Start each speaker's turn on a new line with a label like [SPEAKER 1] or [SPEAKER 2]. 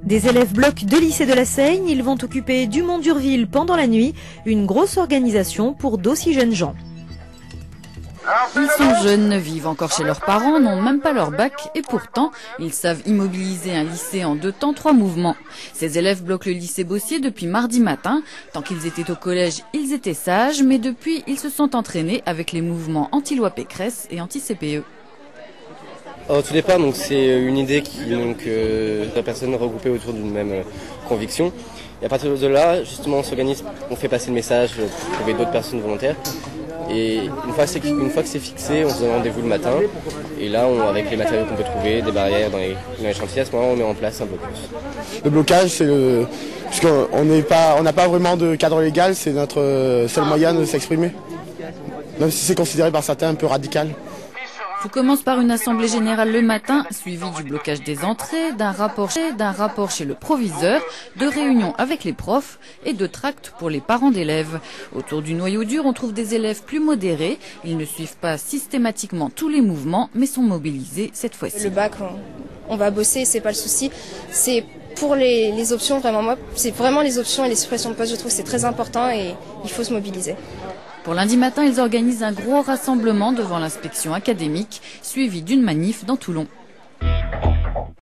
[SPEAKER 1] Des élèves blocs de lycée de la Seigne, ils vont occuper Dumont d'Urville pendant la nuit, une grosse organisation pour d'aussi jeunes gens.
[SPEAKER 2] Ils sont jeunes, vivent encore chez leurs parents, n'ont même pas leur bac et pourtant, ils savent immobiliser un lycée en 2 temps, 3 mouvements. Ces élèves bloquent le lycée Bossier depuis mardi matin. Tant qu'ils étaient au collège, ils étaient sages, mais depuis, ils se sont entraînés avec les mouvements anti-loi Pécresse et anti-CPE.
[SPEAKER 3] Au tout départ, c'est une idée qui la personne regroupée autour d'une même conviction. Et à partir de là, justement, on s'organise, on fait passer le message pour trouver d'autres personnes volontaires. Et une fois que c'est fixé, on se donne rendez-vous le matin. Et là, avec les matériaux qu'on peut trouver, des barrières dans les chantiers, à ce moment-là, on met en place un blocus.
[SPEAKER 4] Le blocage, c'est puisqu'on n'a pas vraiment de cadre légal, c'est notre seul moyen de s'exprimer. Même si c'est considéré par certains un peu radical.
[SPEAKER 2] Tout commence par une assemblée générale le matin, suivie du blocage des entrées, d'un rapport chez le proviseur, de réunions avec les profs et de tracts pour les parents d'élèves. Autour du noyau dur, on trouve des élèves plus modérés. Ils ne suivent pas systématiquement tous les mouvements, mais sont mobilisés cette fois-ci.
[SPEAKER 5] Le bac, on va bosser, c'est pas le souci. C'est pour les options, vraiment, moi, c'est vraiment les options et les suppressions de postes, je trouve que c'est très important et il faut se mobiliser.
[SPEAKER 2] Pour lundi matin, ils organisent un gros rassemblement devant l'inspection académique, suivi d'une manif dans Toulon.